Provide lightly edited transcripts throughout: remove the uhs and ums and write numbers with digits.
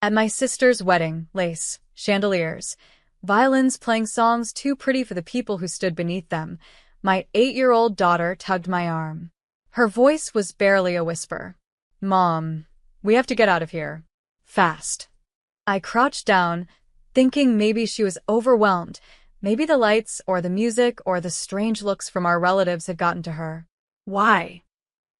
At my sister's wedding, lace, chandeliers, violins playing songs too pretty for the people who stood beneath them, my 8-year-old daughter tugged my arm. Her voice was barely a whisper. "Mom, we have to get out of here. Fast." I crouched down, thinking maybe she was overwhelmed. Maybe the lights or the music or the strange looks from our relatives had gotten to her. "Why?"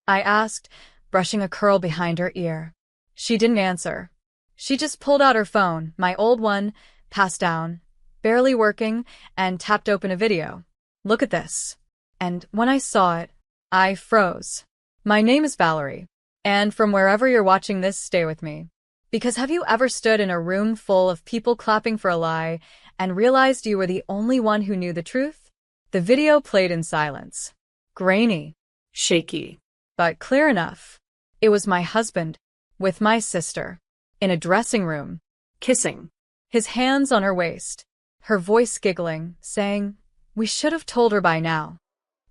I asked, brushing a curl behind her ear. She didn't answer. She just pulled out her phone, my old one, passed down, barely working, and tapped open a video. "Look at this." And when I saw it, I froze. "My name is Valerie, and from wherever you're watching this, stay with me. Because have you ever stood in a room full of people clapping for a lie and realized you were the only one who knew the truth?" The video played in silence. Grainy, shaky, but clear enough. It was my husband, with my sister, in a dressing room, kissing, his hands on her waist, her voice giggling, saying, "We should have told her by now."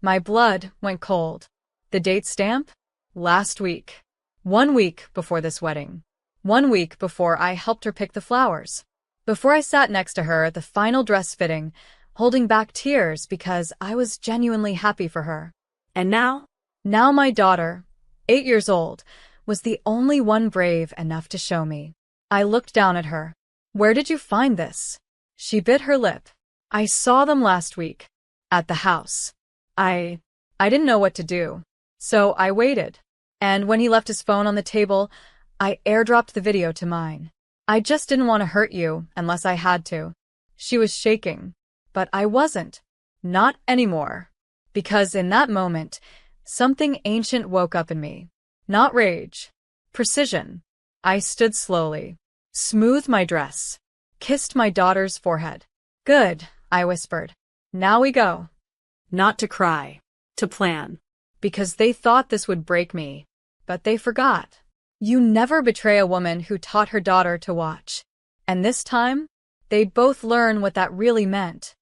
My blood went cold. The date stamp? Last week. 1 week before this wedding. 1 week before I helped her pick the flowers. Before I sat next to her at the final dress fitting, holding back tears because I was genuinely happy for her. And now? Now my daughter, 8 years old, was the only one brave enough to show me. I looked down at her. "Where did you find this?" She bit her lip. "I saw them last week. At the house. I didn't know what to do. So I waited. And when he left his phone on the table, I airdropped the video to mine. I just didn't want to hurt you unless I had to." She was shaking. But I wasn't. Not anymore. Because in that moment, something ancient woke up in me. Not rage. Precision. I stood slowly, smoothed my dress, kissed my daughter's forehead. "Good," I whispered. "Now we go." Not to cry, to plan. Because they thought this would break me. But they forgot. You never betray a woman who taught her daughter to watch. And this time, they'd both learn what that really meant.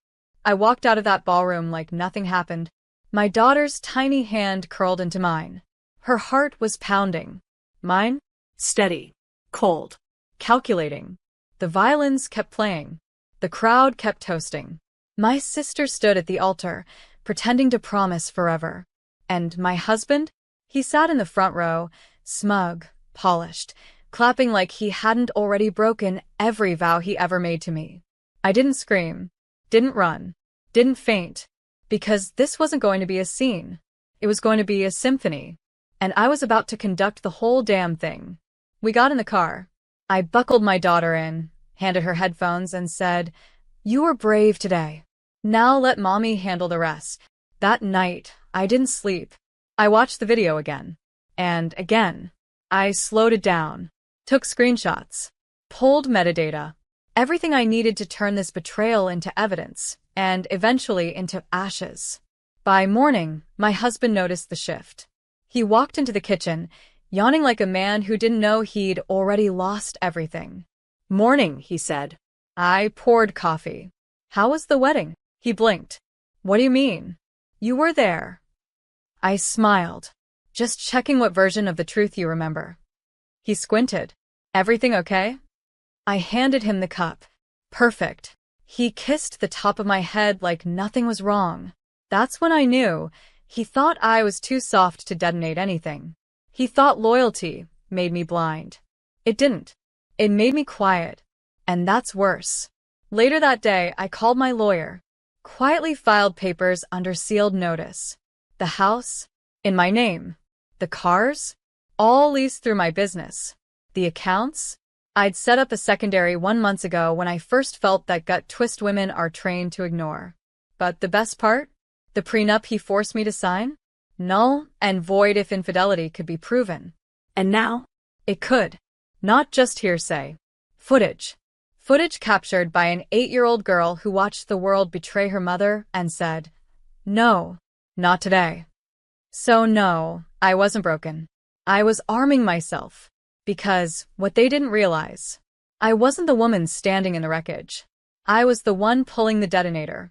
I walked out of that ballroom like nothing happened. My daughter's tiny hand curled into mine. Her heart was pounding. Mine? Steady, cold, calculating. The violins kept playing. The crowd kept toasting. My sister stood at the altar, pretending to promise forever. And my husband? He sat in the front row, smug, polished, clapping like he hadn't already broken every vow he ever made to me. I didn't scream, didn't run, didn't faint, because this wasn't going to be a scene. It was going to be a symphony. And I was about to conduct the whole damn thing. We got in the car. I buckled my daughter in, handed her headphones, and said, "You were brave today. Now let mommy handle the rest." That night, I didn't sleep. I watched the video again. And again. I slowed it down, took screenshots, pulled metadata, everything I needed to turn this betrayal into evidence, and eventually into ashes. By morning, my husband noticed the shift. He walked into the kitchen, yawning like a man who didn't know he'd already lost everything. "Morning," he said. I poured coffee. "How was the wedding?" He blinked. "What do you mean? You were there." I smiled. "Just checking what version of the truth you remember." He squinted. "Everything okay?" I handed him the cup. "Perfect." He kissed the top of my head like nothing was wrong. That's when I knew. He thought I was too soft to detonate anything. He thought loyalty made me blind. It didn't. It made me quiet. And that's worse. Later that day, I called my lawyer. Quietly filed papers under sealed notice. The house, in my name. The cars, all leased through my business. The accounts, I'd set up a secondary 1 month ago when I first felt that gut twist women are trained to ignore. But the best part? The prenup he forced me to sign? Null and void if infidelity could be proven. And now? It could. Not just hearsay. Footage. Footage captured by an 8-year-old girl who watched the world betray her mother and said, "No, not today." So no, I wasn't broken. I was arming myself. Because, what they didn't realize, I wasn't the woman standing in the wreckage. I was the one pulling the detonator.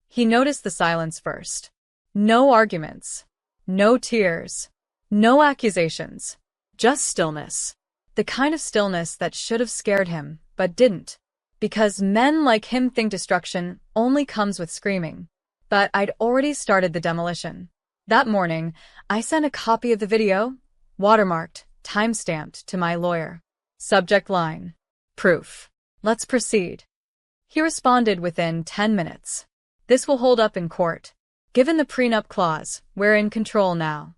He noticed the silence first. No arguments. No tears. No accusations. Just stillness. The kind of stillness that should have scared him, but didn't. Because men like him think destruction only comes with screaming. But I'd already started the demolition. That morning, I sent a copy of the video, watermarked, timestamped, to my lawyer. Subject line: proof. Let's proceed. He responded within 10 minutes. This will hold up in court. Given the prenup clause, we're in control now.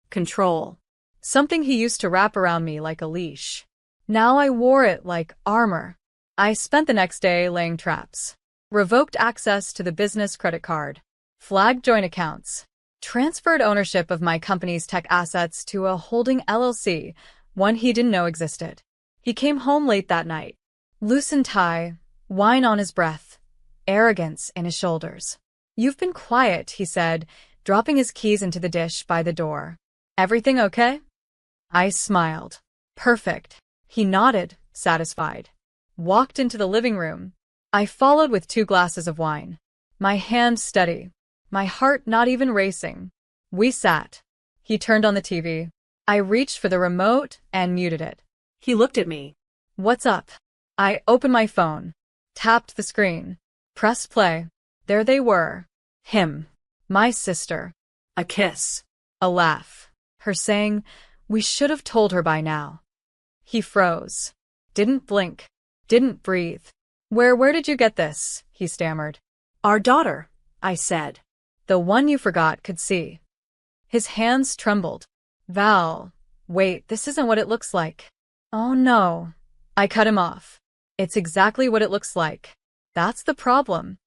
Control. Something he used to wrap around me like a leash. Now I wore it like armor. I spent the next day laying traps. Revoked access to the business credit card. Flagged joint accounts. Transferred ownership of my company's tech assets to a holding LLC, one he didn't know existed. He came home late that night. Loosened tie, wine on his breath, arrogance in his shoulders. "You've been quiet," he said, dropping his keys into the dish by the door. "Everything okay?" I smiled. "Perfect." He nodded, satisfied. Walked into the living room. I followed with 2 glasses of wine. My hand steady. My heart not even racing. We sat. He turned on the TV. I reached for the remote and muted it. He looked at me. "What's up?" I opened my phone. Tapped the screen. Pressed play. There they were. Him. My sister. A kiss. A laugh. Her saying, "We should have told her by now." He froze. Didn't blink. Didn't breathe. Where did you get this?" he stammered. "Our daughter," I said. "The one you forgot could see." His hands trembled. "Val, wait, this isn't what it looks like." "Oh no." I cut him off. "It's exactly what it looks like. That's the problem."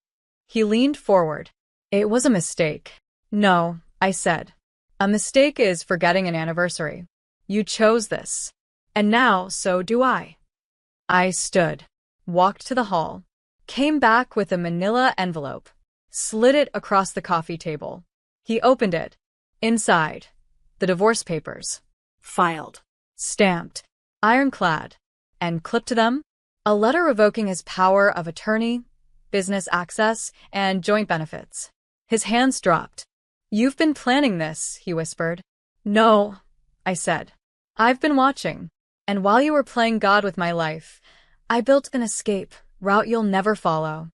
He leaned forward. "It was a mistake." "No," I said. "A mistake is forgetting an anniversary. You chose this. And now, so do I." I stood. Walked to the hall. Came back with a manila envelope. Slid it across the coffee table. He opened it. Inside, the divorce papers. Filed. Stamped. Ironclad. And clipped to them, a letter revoking his power of attorney, business access, and joint benefits. His hands dropped. "You've been planning this," he whispered. "No," I said. "I've been watching. And while you were playing God with my life, I built an escape route you'll never follow."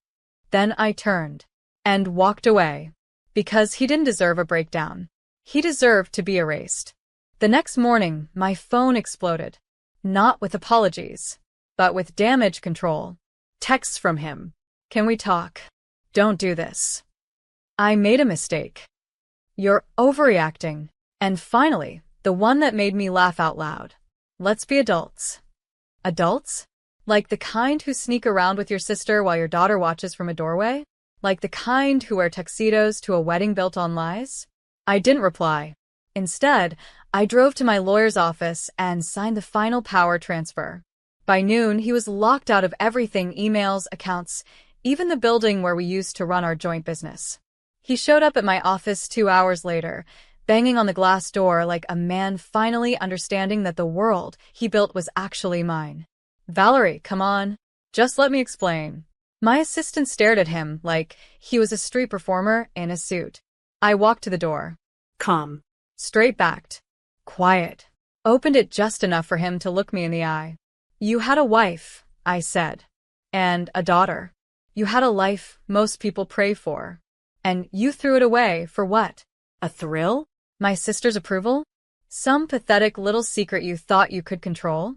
Then I turned and walked away. Because he didn't deserve a breakdown. He deserved to be erased. The next morning, my phone exploded. Not with apologies, but with damage control. Texts from him. "Can we talk? Don't do this. I made a mistake. You're overreacting." And finally, the one that made me laugh out loud. "Let's be adults." Adults? Like the kind who sneak around with your sister while your daughter watches from a doorway? Like the kind who wear tuxedos to a wedding built on lies? I didn't reply. Instead, I drove to my lawyer's office and signed the final power transfer. By noon, he was locked out of everything: emails, accounts, even the building where we used to run our joint business. He showed up at my office 2 hours later, banging on the glass door like a man finally understanding that the world he built was actually mine. "Valerie, come on. Just let me explain." My assistant stared at him like he was a street performer in a suit. I walked to the door. Calm. Straight-backed. Quiet. Opened it just enough for him to look me in the eye. "You had a wife," I said. "And a daughter. You had a life most people pray for. And you threw it away for what? A thrill? My sister's approval? Some pathetic little secret you thought you could control?"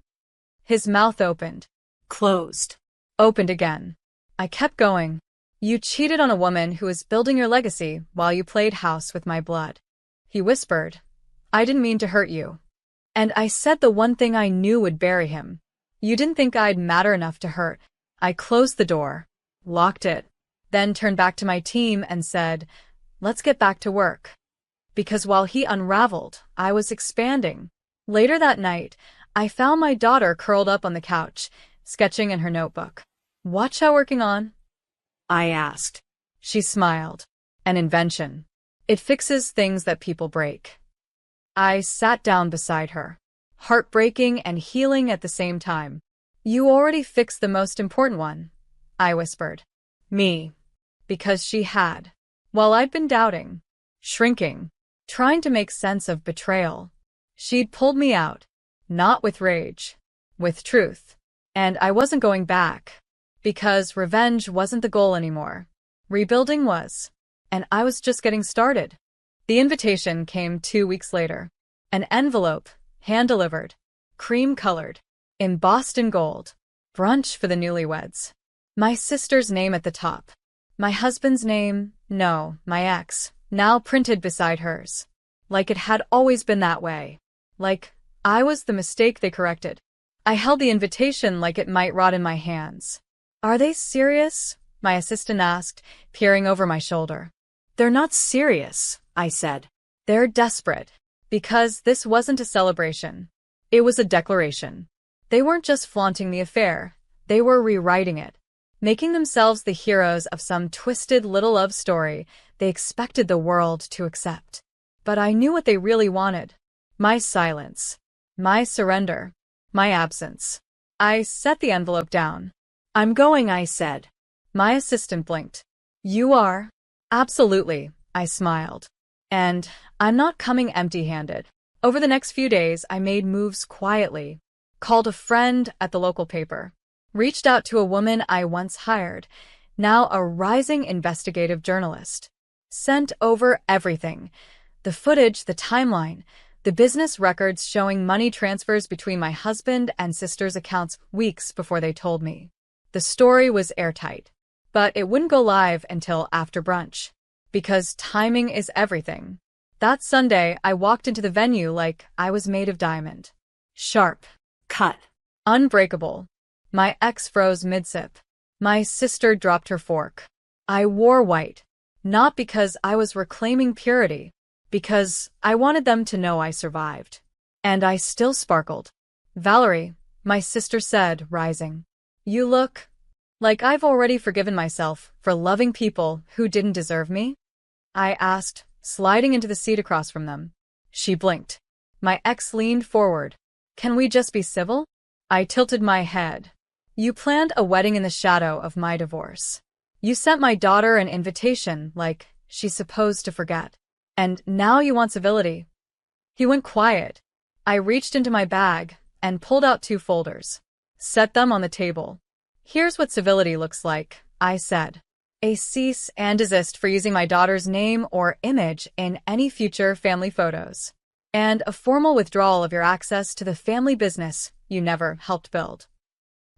His mouth opened. Closed. Opened again. I kept going. "You cheated on a woman who was building your legacy while you played house with my blood." He whispered, "I didn't mean to hurt you." And I said the one thing I knew would bury him. "You didn't think I'd matter enough to hurt." I closed the door, locked it, then turned back to my team and said, "Let's get back to work." Because while he unraveled, I was expanding. Later that night, I found my daughter curled up on the couch, sketching in her notebook. "Watch how working on?" I asked. She smiled. "An invention. It fixes things that people break." I sat down beside her. Heartbreaking and healing at the same time. "You already fixed the most important one," I whispered. "Me." Because she had. While I'd been doubting, shrinking, trying to make sense of betrayal, she'd pulled me out. Not with rage, with truth. And I wasn't going back. Because revenge wasn't the goal anymore. Rebuilding was. And I was just getting started. The invitation came 2 weeks later. An envelope, hand-delivered, cream-colored, embossed in gold. Brunch for the newlyweds. My sister's name at the top. My husband's name, no, my ex, now printed beside hers. Like it had always been that way. Like I was the mistake they corrected. I held the invitation like it might rot in my hands. Are they serious? My assistant asked, peering over my shoulder. They're not serious, I said. They're desperate. Because this wasn't a celebration. It was a declaration. They weren't just flaunting the affair. They were rewriting it. Making themselves the heroes of some twisted little love story they expected the world to accept. But I knew what they really wanted. My silence. My surrender. My absence. I set the envelope down. I'm going, I said. My assistant blinked. You are? Absolutely, I smiled. And I'm not coming empty-handed. Over the next few days, I made moves quietly. Called a friend at the local paper. Reached out to a woman I once hired, now a rising investigative journalist. Sent over everything. The footage, the timeline, the business records showing money transfers between my husband and sister's accounts weeks before they told me. The story was airtight. But it wouldn't go live until after brunch. Because timing is everything. That Sunday, I walked into the venue like I was made of diamond. Sharp. Cut. Unbreakable. My ex froze mid-sip. My sister dropped her fork. I wore white. Not because I was reclaiming purity. Because I wanted them to know I survived. And I still sparkled. Valerie, my sister said, rising. You look like I've already forgiven myself for loving people who didn't deserve me? I asked, sliding into the seat across from them. She blinked. My ex leaned forward. Can we just be civil? I tilted my head. You planned a wedding in the shadow of my divorce. You sent my daughter an invitation like she's supposed to forget. And now you want civility. He went quiet. I reached into my bag and pulled out 2 folders. Set them on the table. Here's what civility looks like, I said. A cease and desist for using my daughter's name or image in any future family photos. And a formal withdrawal of your access to the family business you never helped build.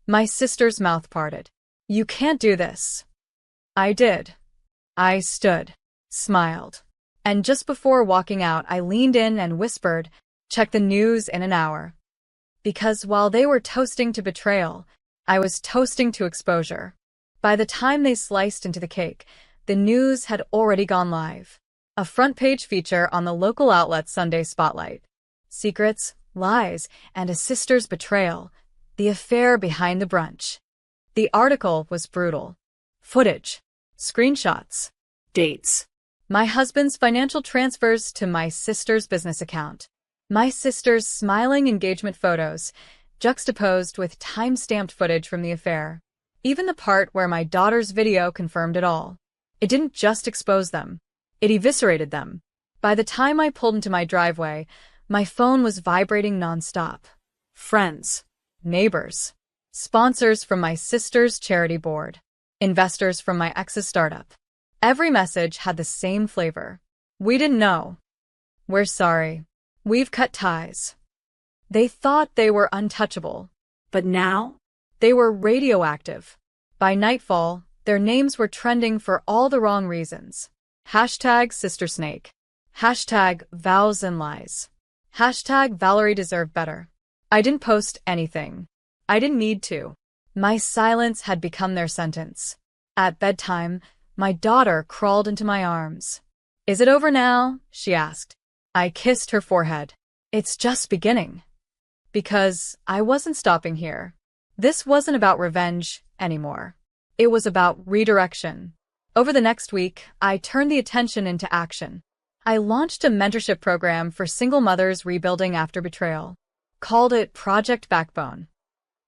My sister's mouth parted. You can't do this. I did. I stood, smiled. And just before walking out, I leaned in and whispered, check the news in an hour. Because while they were toasting to betrayal, I was toasting to exposure. By the time they sliced into the cake, the news had already gone live. A front-page feature on the local outlet's Sunday Spotlight. Secrets, lies, and a sister's betrayal. The affair behind the brunch. The article was brutal. Footage. Screenshots. Dates. My husband's financial transfers to my sister's business account. My sister's smiling engagement photos, juxtaposed with time-stamped footage from the affair. Even the part where my daughter's video confirmed it all. It didn't just expose them. It eviscerated them. By the time I pulled into my driveway, my phone was vibrating nonstop. Friends. Neighbors. Sponsors from my sister's charity board. Investors from my ex's startup. Every message had the same flavor. We didn't know. We're sorry. We've cut ties. They thought they were untouchable. But now? They were radioactive. By nightfall, their names were trending for all the wrong reasons. #SisterSnake. #vows and lies. #Valerie deserved better. I didn't post anything. I didn't need to. My silence had become their sentence. At bedtime, my daughter crawled into my arms. Is it over now? She asked. I kissed her forehead. It's just beginning. Because I wasn't stopping here. This wasn't about revenge anymore. It was about redirection. Over the next week, I turned the attention into action. I launched a mentorship program for single mothers rebuilding after betrayal. Called it Project Backbone.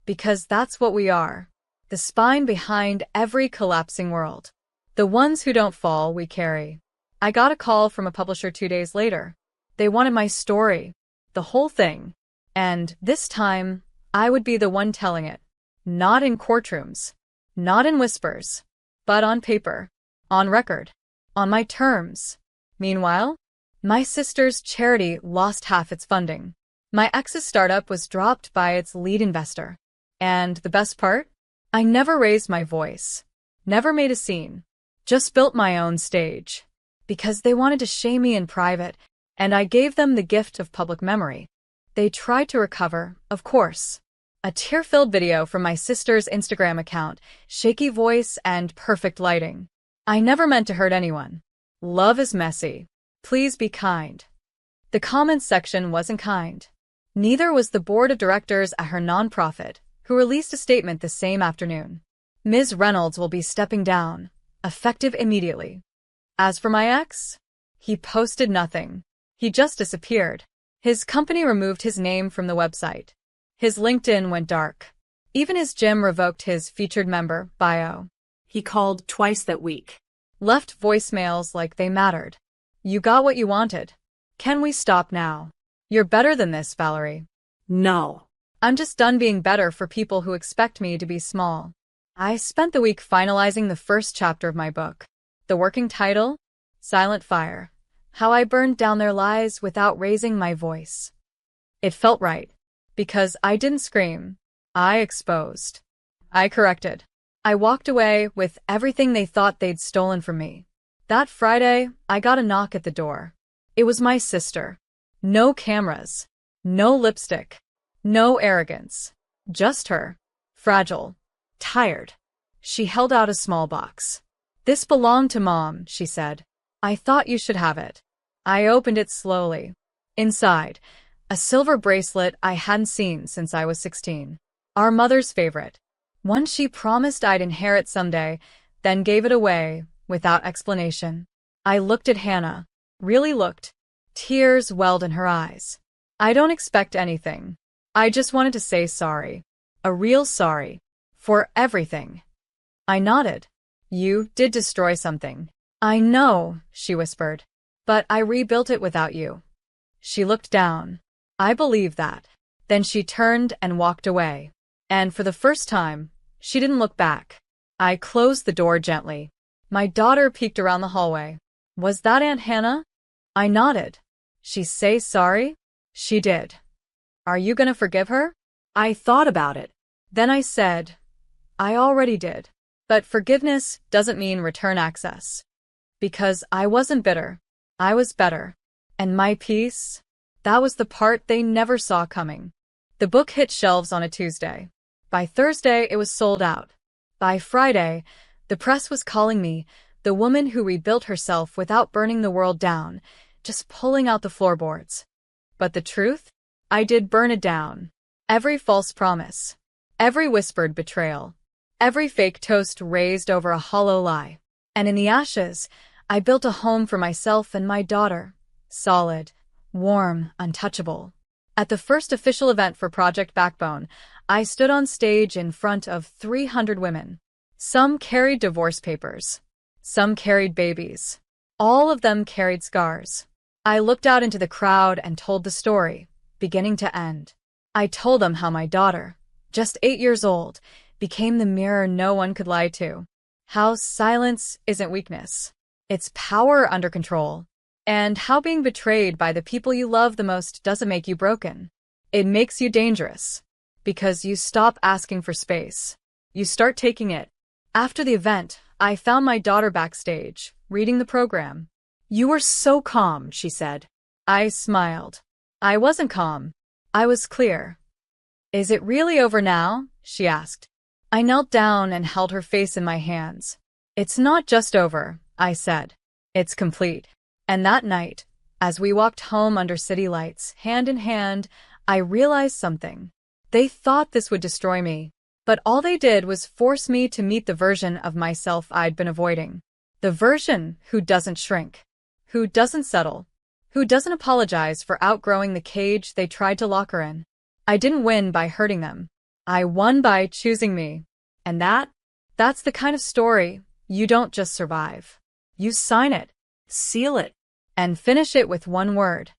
Because that's what we are. The spine behind every collapsing world. The ones who don't fall, we carry. I got a call from a publisher 2 days later. They wanted my story. The whole thing. And this time, I would be the one telling it. Not in courtrooms. Not in whispers. But on paper. On record. On my terms. Meanwhile, my sister's charity lost half its funding. My ex's startup was dropped by its lead investor. And the best part? I never raised my voice. Never made a scene. Just built my own stage. Because they wanted to shame me in private, and I gave them the gift of public memory. They tried to recover, of course. A tear-filled video from my sister's Instagram account, shaky voice and perfect lighting. I never meant to hurt anyone. Love is messy. Please be kind. The comments section wasn't kind. Neither was the board of directors at her nonprofit, who released a statement the same afternoon. Ms. Reynolds will be stepping down, effective immediately. As for my ex, he posted nothing. He just disappeared. His company removed his name from the website. His LinkedIn went dark. Even his gym revoked his featured member bio. He called twice that week. Left voicemails like they mattered. You got what you wanted. Can we stop now? You're better than this, Valerie. No. I'm just done being better for people who expect me to be small. I spent the week finalizing the first chapter of my book. The working title? Silent Fire. How I burned down their lies without raising my voice. It felt right. Because I didn't scream. I exposed. I corrected. I walked away with everything they thought they'd stolen from me. That Friday, I got a knock at the door. It was my sister. No cameras. No lipstick. No arrogance. Just her. Fragile. Tired. She held out a small box. This belonged to Mom, she said. I thought you should have it. I opened it slowly. Inside, a silver bracelet I hadn't seen since I was 16. Our mother's favorite. One she promised I'd inherit someday, then gave it away, without explanation. I looked at Hannah. Really looked. Tears welled in her eyes. I don't expect anything. I just wanted to say sorry. A real sorry. For everything. I nodded. You did destroy something. I know, she whispered. But I rebuilt it without you. She looked down. I believe that. Then she turned and walked away. And for the first time, she didn't look back. I closed the door gently. My daughter peeked around the hallway. Was that Aunt Hannah? I nodded. She say sorry? She did. Are you gonna forgive her? I thought about it. Then I said, I already did. But forgiveness doesn't mean return access. Because I wasn't bitter. I was better. And my peace? That was the part they never saw coming. The book hit shelves on a Tuesday. By Thursday, it was sold out. By Friday, the press was calling me the woman who rebuilt herself without burning the world down, just pulling out the floorboards. But the truth? I did burn it down. Every false promise. Every whispered betrayal. Every fake toast raised over a hollow lie. And in the ashes, I built a home for myself and my daughter. Solid, warm, untouchable. At the first official event for Project Backbone, I stood on stage in front of 300 women. Some carried divorce papers. Some carried babies. All of them carried scars. I looked out into the crowd and told the story, beginning to end. I told them how my daughter, just 8 years old, became the mirror no one could lie to. How silence isn't weakness. It's power under control. And how being betrayed by the people you love the most doesn't make you broken. It makes you dangerous. Because you stop asking for space. You start taking it. After the event, I found my daughter backstage, reading the program. You were so calm, she said. I smiled. I wasn't calm. I was clear. Is it really over now? She asked. I knelt down and held her face in my hands. It's not just over, I said. It's complete. And that night, as we walked home under city lights, hand in hand, I realized something. They thought this would destroy me. But all they did was force me to meet the version of myself I'd been avoiding. The version who doesn't shrink. Who doesn't settle. Who doesn't apologize for outgrowing the cage they tried to lock her in. I didn't win by hurting them. I won by choosing me. And that's the kind of story you don't just survive. You sign it, seal it, and finish it with one word.